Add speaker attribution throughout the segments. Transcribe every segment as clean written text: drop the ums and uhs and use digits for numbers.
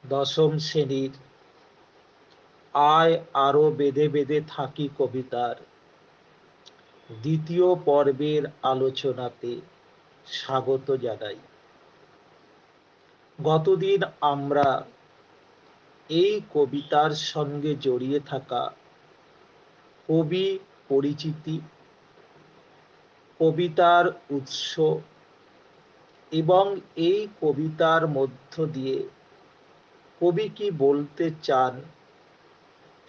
Speaker 1: দশম শ্রেণীর আয় আরো বেঁধে বেঁধে থাকি কবিতার দ্বিতীয় পর্বের আলোচনাতে স্বাগত জানাই। গতদিন আমরা এই কবিতার সঙ্গে জড়িয়ে থাকা কবি পরিচিতি, কবিতার উৎস এবং এই কবিতার মধ্য দিয়ে কবি কি বলতে চান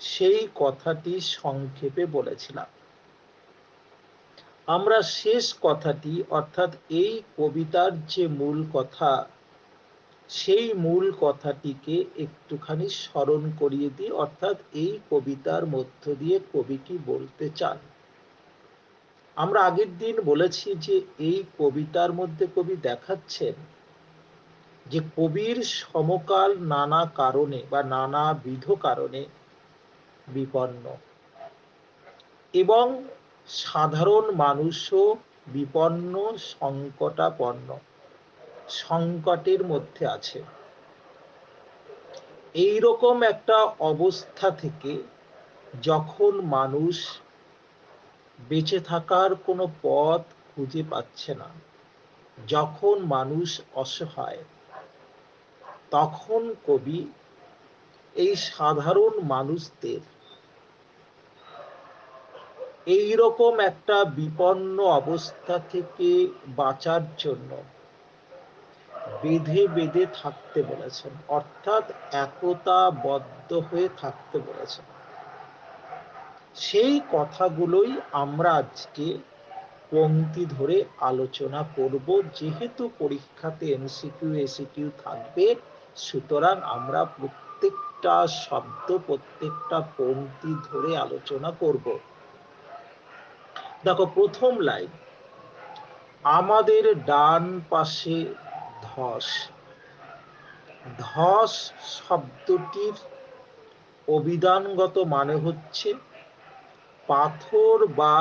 Speaker 1: সেই কথাটি সংক্ষেপে বলেছিলাম। আমরা শেষ কথাটি অর্থাৎ এই কবিতার যে মূল কথা, সেই মূল কথাটিকে একটুখানি স্মরণ করিয়ে দিই, অর্থাৎ এই কবিতার মধ্য দিয়ে কবি কি বলতে চান। আমরা আগের দিন বলেছি যে এই কবিতার মধ্যে কবি দেখাচ্ছেন যে কবির সমকাল নানা কারণে বা নানাবিধ কারণে বিপন্ন এবং সাধারণ মানুষও বিপন্ন, সংকটাপন্ন, সংকটের মধ্যে আছে। এইরকম একটা অবস্থা থেকে যখন মানুষ বেঁচে থাকার কোনো পথ খুঁজে পাচ্ছে না, যখন মানুষ অসহায়, তখন কবি এই সাধারণ মানুষদের এইরকম একটা বিপন্ন অবস্থা থেকে বাঁচার জন্য বেঁধে বেঁধে থাকতে বলেছেন, অর্থাৎ একতাবদ্ধ হয়ে থাকতে বলেছেন। সেই কথাগুলোই আমরা আজকে পংক্তি ধরে আলোচনা করব। যেহেতু পরীক্ষাতে এমসিকিউ এসিকিউ থাকবে, সুতরাং আমরা প্রত্যেকটা শব্দ, প্রত্যেকটা পংক্তি ধরে আলোচনা করব। দেখো, প্রথম লাইন, আমাদের ডান পাশে ধস। ধস শব্দটির অভিধানগত মানে হচ্ছে পাথর বা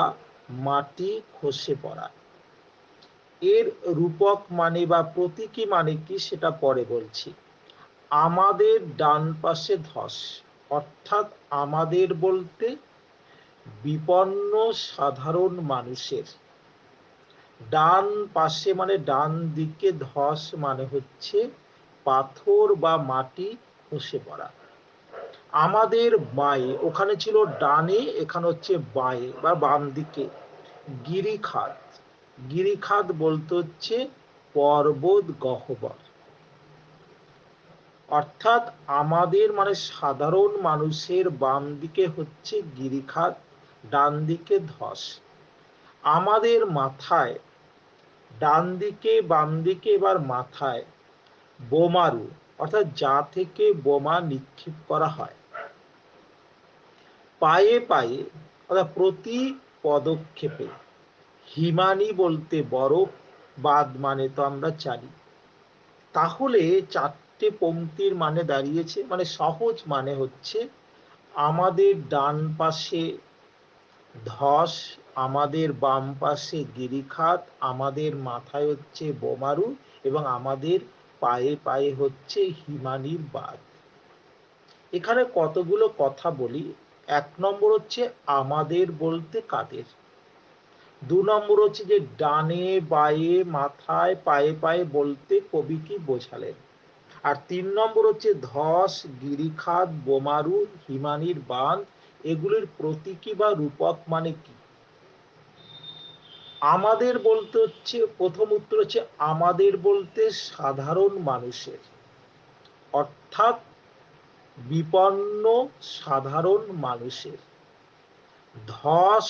Speaker 1: মাটি খসে পড়া। এর রূপক মানে বা প্রতীকী মানে কি সেটা পরে বলছি। আমাদের ডান পাশে ধস, অর্থাৎ আমাদের বলতে বিপন্ন সাধারণ মানুষের ডান পাশে মানে ডান দিকে, ধস মানে হচ্ছে পাথর বা মাটি খসে পড়া। আমাদের বাঁয়ে, ওখানে ছিল ডানে, এখানে হচ্ছে বাঁয়ে বা বাম দিকে, গিরিখাত। গিরিখাত বলতে হচ্ছে পর্বত গহ্বর, অর্থাৎ আমাদের মানে সাধারণ মানুষের বাম দিকে হচ্ছে গিরিখাত, ডান দিকে ধস। আমাদের মাথায়, ডান দিকে বাম দিকে এবার মাথায় বোমারু, অর্থাৎ যা থেকে বোমা নিক্ষেপ করা হয়। পায়ে পায়ে অর্থাৎ প্রতি পদক্ষেপে, হিমানি বলতে বরফ, বাদ মানে তো আমরা জানি। তাহলে চারটে পংক্তির মানে দাঁড়িয়েছে, মানে সহজ মানে হচ্ছে আমাদের ডান পাশে ধস, আমাদের বাম পাশে গিরিখাত, আমাদের মাথায় হচ্ছে বোমারু এবং আমাদের পায়ে পায়ে হচ্ছে হিমানির বাঁধ। এখানে কতগুলো কথা বলি। এক নম্বর হচ্ছে আমাদের বলতে কাদের, দু নম্বর হচ্ছে যে ডানে বায়ে মাথায় পায়ে পায়ে বলতে কবি কি বোঝালেন, আর তিন নম্বর হচ্ছে ধস, গিরিখাত, বোমারু, হিমানির বাঁধ, এগুলির প্রতীকী বা রূপক মানে কি। আমাদের বলতে হচ্ছে, প্রথম উত্তর হচ্ছে আমাদের বলতে সাধারণ মানুষের, অর্থাৎ বিপন্ন সাধারণ মানুষের। ধস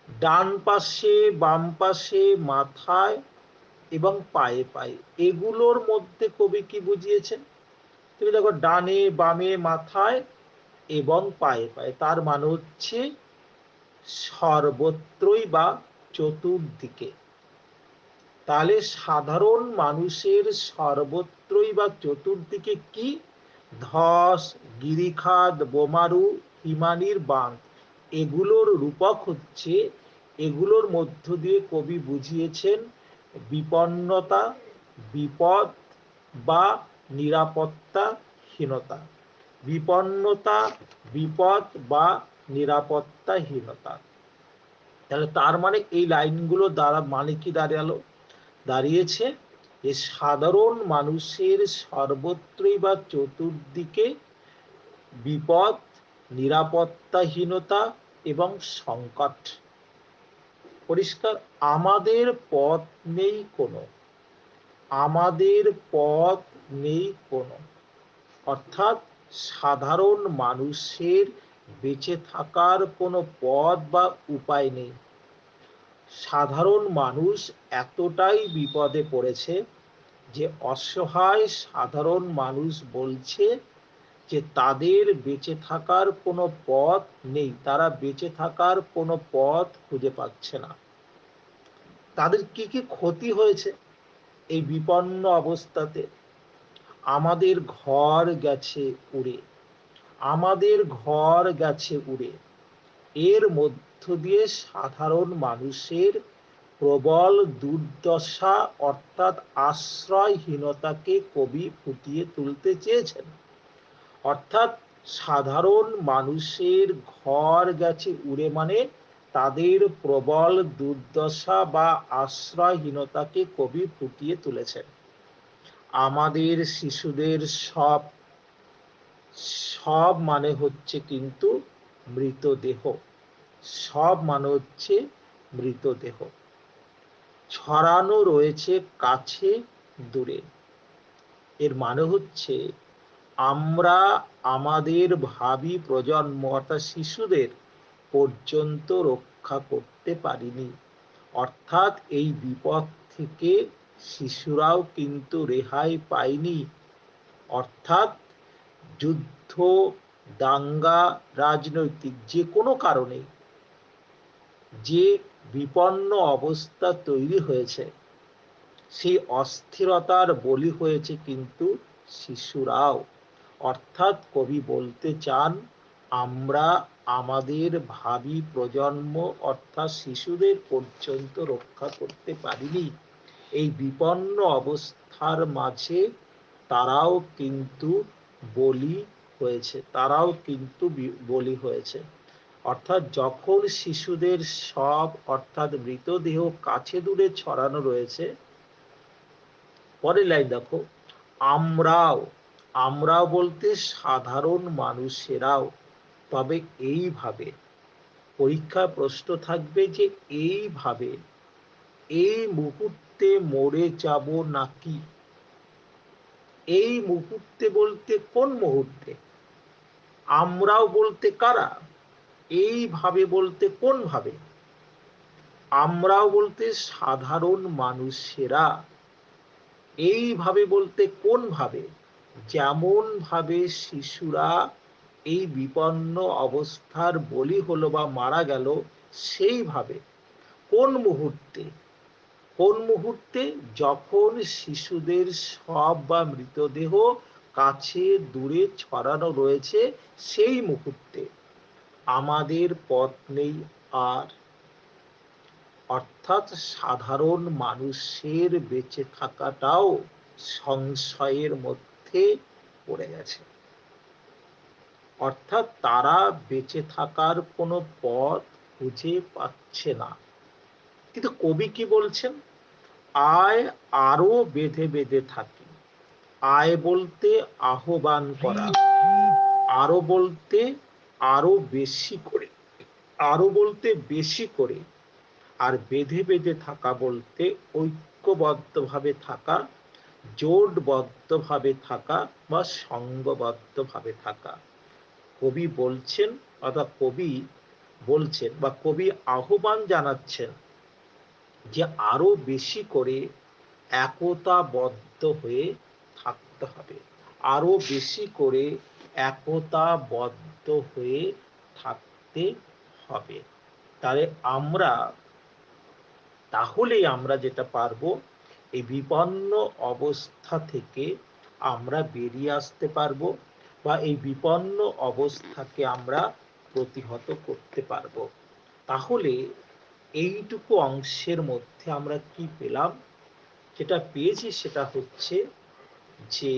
Speaker 1: ডান পাশে, বাম পাশে, মাথায় এবং পায়ে পায়ে, এগুলোর মধ্যে কবি কি বুঝিয়েছেন। তুমি দেখো, ডানে বামে মাথায় এবং পায়ে পায়ে, তার মানে হচ্ছে সর্বত্রই বা চতুর্দিকে। তাহলে সাধারণ মানুষের সর্বত্রই বা চতুর্দিকে কি, ধস, গিরিখাত, বোমারু, হিমানির বাঁধ, এগুলোর রূপক হচ্ছে, এগুলোর মধ্য দিয়ে কবি বুঝিয়েছেন বিপন্নতা, বিপদ বা নিরাপত্তাহীনতা। বিপন্নতা, বিপদ বা নিরাপত্তাহীনতা। তাহলে তার মানে এই লাইনগুলো দ্বারা মানে কি দাঁড়িয়েছে যে সাধারণ মানুষের সর্বত্রই বা চতুর্দিকে বিপদ, নিরাপত্তাহীনতা এবং সংকট। পরিষ্কার, আমাদের পথ নেই কোনো, আমাদের পথ নেই কোনো, অর্থাৎ সাধারণ মানুষের বেঁচে থাকার কোনো পথ বা উপায় নেই। সাধারণ মানুষ এতটাই বিপদে পড়েছে যে অসহায় সাধারণ মানুষ বলছে যে তাদের বেঁচে থাকার কোনো পথ নেই, তারা বেঁচে থাকার কোনো পথ খুঁজে পাচ্ছে না। তাদের কি কি ক্ষতি হয়েছে এই বিপন্ন অবস্থাতে? আমাদের ঘর গেছে উড়ে, আমাদের ঘর গেছে উড়ে। এর মধ্য দিয়ে সাধারণ মানুষের প্রবল দুর্দশা অর্থাৎ আশ্রয়হীনতাকে কবি ফুটিয়ে তুলতে চেয়েছেন। অর্থাৎ সাধারণ মানুষের ঘর গেছে উড়ে মানে তাদের প্রবল দুর্দশা বা আশ্রয়হীনতাকে কবি ফুটিয়ে তুলেছেন। আমাদের শিশুদের সব সব মানে হচ্ছে কিন্তু মৃতদেহ, সব মানে হচ্ছে মৃতদেহ, ছড়ানো রয়েছে কাছে দূরে। এর মানে হচ্ছে আমরা আমাদের ভাবি প্রজন্ম অর্থাৎ শিশুদের পর্যন্ত রক্ষা করতে পারিনি। অর্থাৎ এই বিপদ থেকে শিশুরাও কিন্তু রেহাই পায়নি। অর্থাৎ যুদ্ধ, দাঙ্গা, রাজনৈতিক যে কোনো কারণে যে বিপন্ন অবস্থা তৈরি হয়েছে, সেই অস্থিরতার বলি হয়েছে কিন্তু শিশুরাও। অর্থাৎ কবি বলতে চান আমরা আমাদের ভাবি প্রজন্ম অর্থাৎ শিশুদের পর্যন্ত রক্ষা করতে পারিনি। এই বিপন্ন অবস্থার মাঝে তারাও কিন্তু বলি হয়েছে, তারাও কিন্তু বলি হয়েছে। অর্থাৎ যখন শিশুদের সব অর্থাৎ মৃতদেহ কাছে দূরে ছড়ানো রয়েছে, পরের লাইন দেখো, আমরাও, আমরাও বলতে সাধারণ মানুষেরাও, তবে এইভাবে। পরীক্ষা প্রশ্ন থাকবে যে এইভাবে, এই মুহূর্তে মরে যাব নাকি? এই মুহূর্তে বলতে কোন মুহূর্তে? আমরাও বলতে কারা? এইভাবে বলতে কোন ভাবে? আমরাও বলতে সাধারণ মানুষেরা। এইভাবে বলতে কোন ভাবে? যেমন ভাবে শিশুরা এই বিপন্ন অবস্থার বলি হলো বা মারা গেল সেইভাবে। কোন মুহূর্তে? কোন মুহূর্তে? যখন শিশুদের সব বা মৃতদেহ কাছে দূরে ছড়ানো রয়েছে সেই মুহূর্তে। আমাদের পথ নেই আর। অর্থাৎ সাধারণ মানুষের বেঁচে থাকাটাও সংশয়ের মধ্যে পড়ে গেছে। অর্থাৎ তারা বেঁচে থাকার কোনো পথ খুঁজে পাচ্ছে না। কিন্তু কবি কি বলছেন? আয় আরো বেঁধে বেঁধে থাকি। আয় বলতে আহ্বান করা, আরো বলতে আরো বেশি করে, আরো বলতে বেশি করে, আর বেঁধে বেঁধে থাকা বলতে ঐক্যবদ্ধভাবে থাকা, জোটবদ্ধভাবে থাকা বা সঙ্গবদ্ধভাবে থাকা। কবি বলছেন অর্থাৎ কবি বলছেন বা কবি আহ্বান জানাচ্ছেন যে আরো বেশি করে একতাবদ্ধ হয়ে থাকতে হবে, আরো বেশি করে একতাবদ্ধ হয়ে থাকতে হবে। তাহলেই আমরা যেটা পারবো এই বিপন্ন অবস্থা থেকে আমরা বেরিয়ে আসতে পারবো বা এই বিপন্ন অবস্থাকে আমরা প্রতিহত করতে পারবো। তাহলে এইটুকু অংশের মধ্যে আমরা কি পেলাম? যেটা পেয়েছি সেটা হচ্ছে যে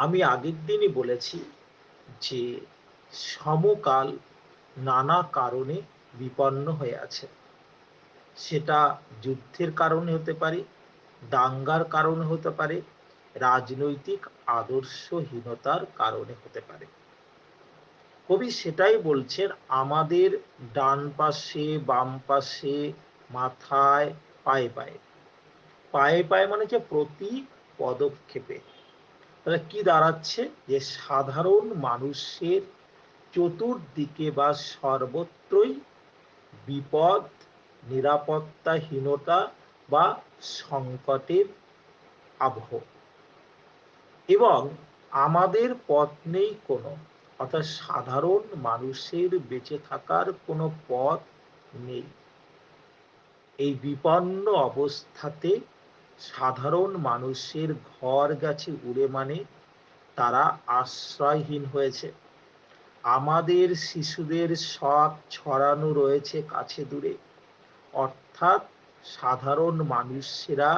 Speaker 1: আমি আগের দিনই বলেছি যে সমকাল নানা কারণে বিপন্ন হয়ে আছে। সেটা যুদ্ধের কারণে হতে পারে, দাঙ্গার কারণে হতে পারে, রাজনৈতিক আদর্শহীনতার কারণে হতে পারে। কবি সেটাই বলছেন, আমাদের ডান পাশে, বাম পাশে, মাথায়, পায়ে পায়ে। পায়ে পায়ে মানে যে প্রতি পদক্ষেপে। তাহলে কি দাঁড়াচ্ছে, যে সাধারণ মানুষের চতুর্দিকে বা সর্বত্রই বিপদ, নিরাপত্তাহীনতা বা সংকটের আবহ, এবং আমাদের পথ নেই কোনো, অর্থাৎ সাধারণ মানুষের বেঁচে থাকার কোনো পথ নেই। এই বিপন্ন অবস্থাতে সাধারণ মানুষের ঘর গেছে উড়ে, মানে তারা আশ্রয়হীন হয়েছে। আমাদের শিশুদের সব ছড়ানো রয়েছে কাছে দূরে, অর্থাৎ সাধারণ মানুষেরা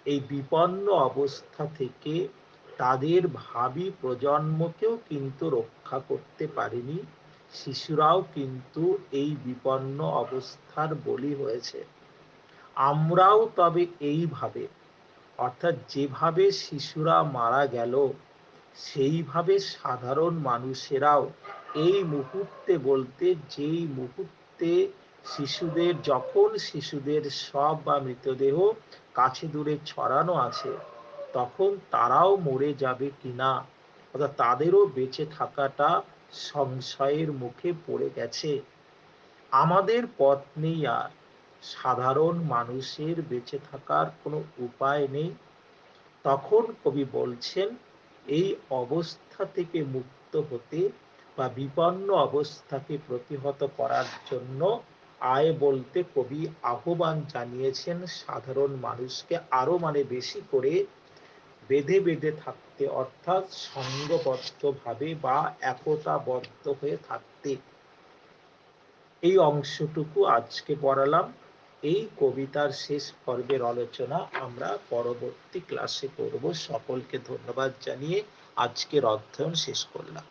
Speaker 1: এই বিপন্ন অবস্থা থেকে তাদের ভাবি প্রজন্মকেও কিন্তু রক্ষা করতে পারেনি। শিশুরাও কিন্তু এই বিপন্ন অবস্থার বলি হয়েছে। আমরাও তবে এইভাবে, অর্থাৎ যেভাবে শিশুরা মারা গেল, সেইভাবে সাধারণ মানুষেরাও এই মুহূর্তে, বলতে যেই মুহূর্তে যখন শিশুদের শব বা মৃতদেহ কাছে দূরে ছড়ানো আছে, তখন তারাও মরে যাবে কিনা, অর্থাৎ তাদেরও বেঁচে থাকাটা সংশয়ের মুখে পড়ে গেছে। আমাদের পথ নেই আর, সাধারণ মানুষের বেঁচে থাকার কোনো উপায় নেই। তখন কবি বলছেন, এই অবস্থা থেকে মুক্ত হতে বা বিপন্ন অবস্থাকে প্রতিহত করার জন্য আয় বলতে কবি আহ্বান জানিয়েছেন সাধারণ মানুষকে আরো বেশি করে বেঁধে বেঁধে থাকতে, অর্থাৎ সংঘবদ্ধভাবে বা একতাবদ্ধ হয়ে থাকতে। এই অংশটুকু আজকে পড়ালাম। এই কবিতার শেষ পর্বের আলোচনা আমরা পরবর্তী ক্লাসে করব। সকলকে ধন্যবাদ জানিয়ে আজকের অধ্যয়ন শেষ করলাম।